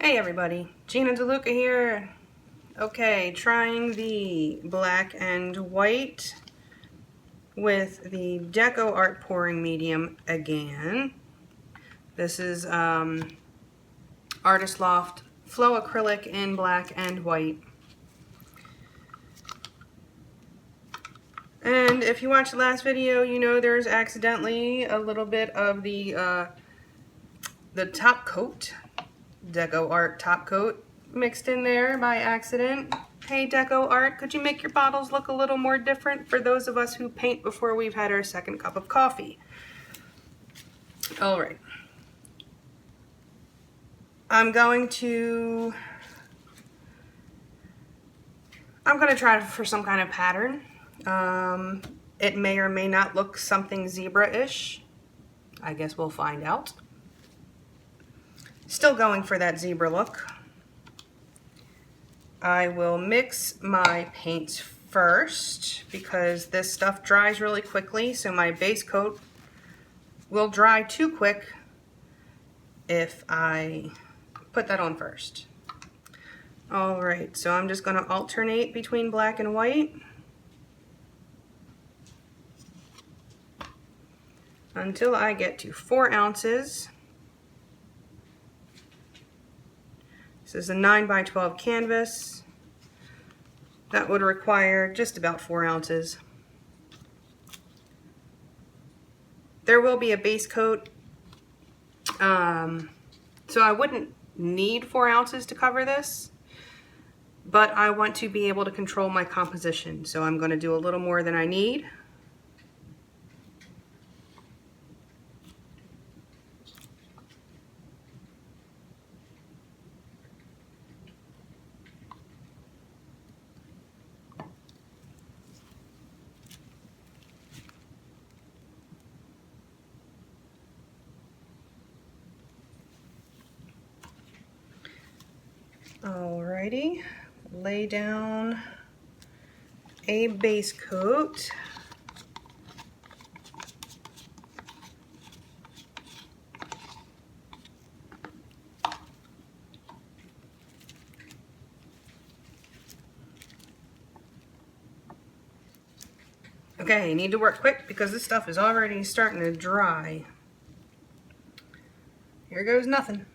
Hey everybody, Gina DeLuca here. Okay, trying the black and white with the DecoArt pouring medium again. This is Artist Loft Flow Acrylic in black and white. And if you watched the last video, you know there's accidentally a little bit of the top coat, DecoArt top coat, mixed in there by accident. Hey DecoArt, could you make your bottles look a little more different for those of us who paint before we've had our second cup of coffee? All right. I'm going to try for some kind of pattern. It may or may not look something zebra-ish. I guess we'll find out. Still going for that zebra look. I will mix my paints first because this stuff dries really quickly, so my base coat will dry too quick if I put that on first. All right, so I'm just going to alternate between black and white until I get to 4 ounces. This is a 9 by 12 canvas. That would require just about 4 ounces. There will be a base coat, so I wouldn't need 4 ounces to cover this, but I want to be able to control my composition, so I'm going to do a little more than I need. Alrighty, lay down a base coat. Okay, need to work quick because this stuff is already starting to dry. Here goes nothing.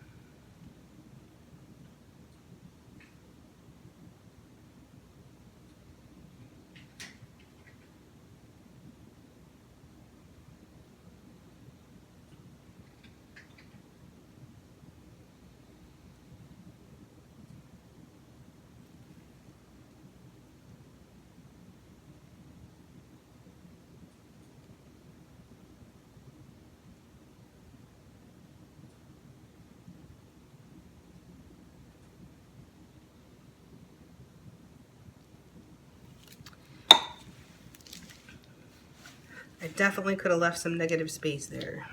I definitely could have left some negative space there.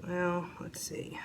Well, let's see.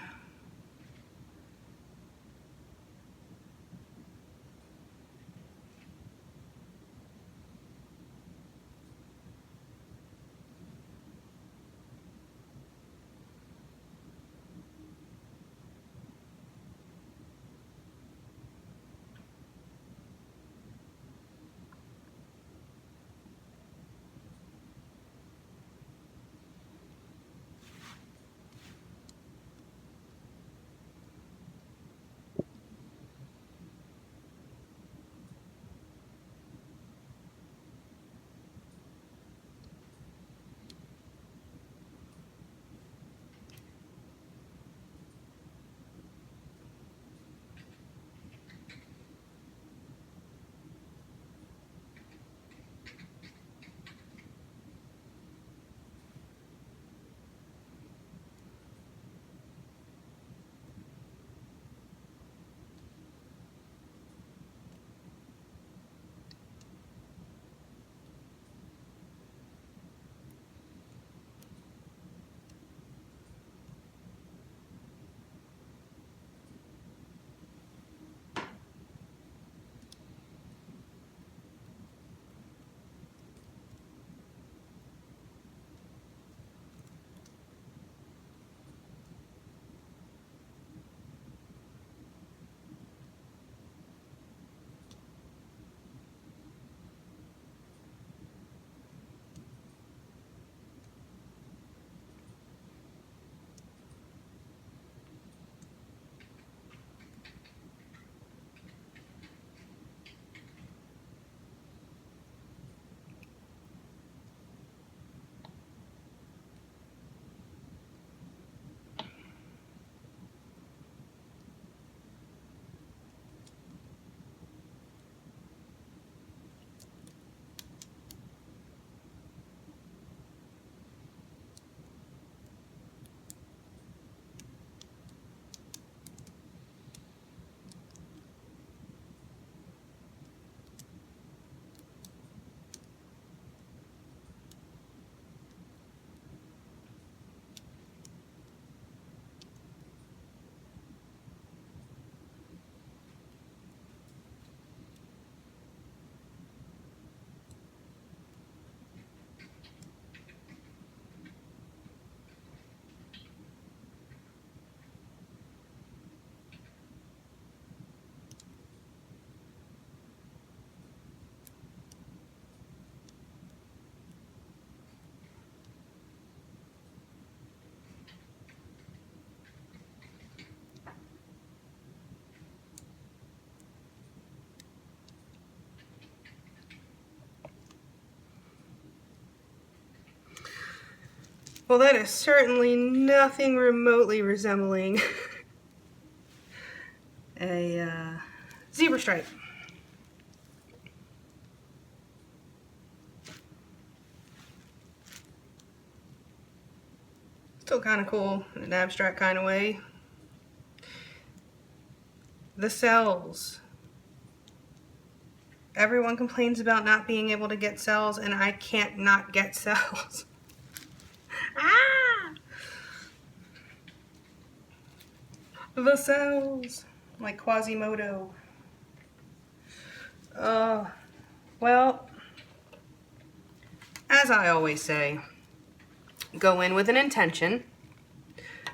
Well, that is certainly nothing remotely resembling a zebra stripe. Still kind of cool in an abstract kind of way. The cells. Everyone complains about not being able to get cells, and I can't not get cells. Ah! The cells. Like Quasimodo. Well, as I always say, go in with an intention,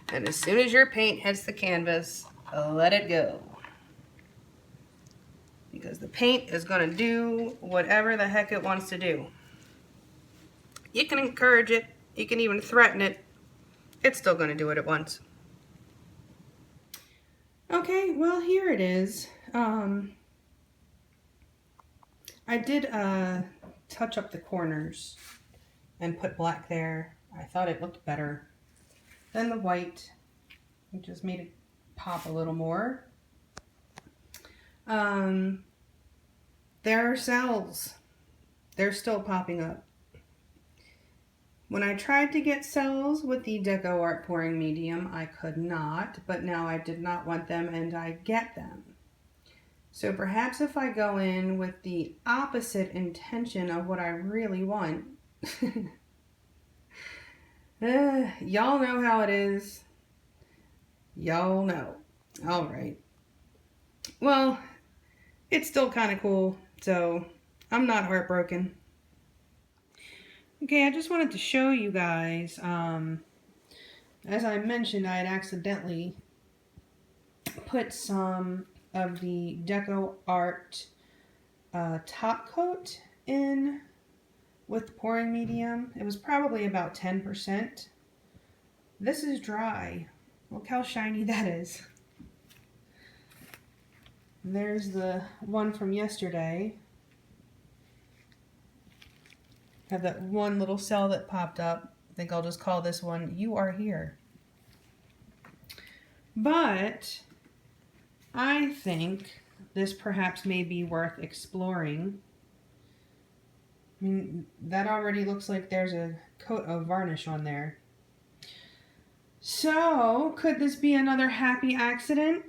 and as soon as your paint hits the canvas, let it go. Because the paint is going to do whatever the heck it wants to do. You can encourage it, you can even threaten it, it's still going to do what it wants. Okay, well, here it is. I did touch up the corners and put black there. I thought it looked better than the white. It just made it pop a little more. There are cells. They're still popping up. When I tried to get cells with the DecoArt pouring medium, I could not, but now I did not want them and I get them. So perhaps if I go in with the opposite intention of what I really want, y'all know how it is. Y'all know. All right. Well, it's still kind of cool, so I'm not heartbroken. Okay, I just wanted to show you guys, as I mentioned, I had accidentally put some of the DecoArt top coat in with pouring medium. It was probably about 10%. This is dry. Look how shiny that is. And there's the one from yesterday. Have that one little cell that popped up. I think I'll just call this one "You Are Here." But I think this perhaps may be worth exploring. I mean, that already looks like there's a coat of varnish on there. So, could this be another happy accident?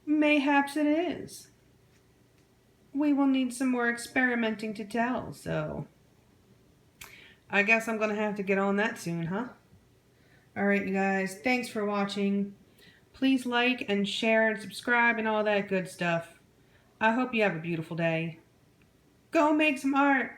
Mayhaps it is. We will need some more experimenting to tell, so I guess I'm going to have to get on that soon, huh? Alright, you guys, thanks for watching. Please like and share and subscribe and all that good stuff. I hope you have a beautiful day. Go make some art!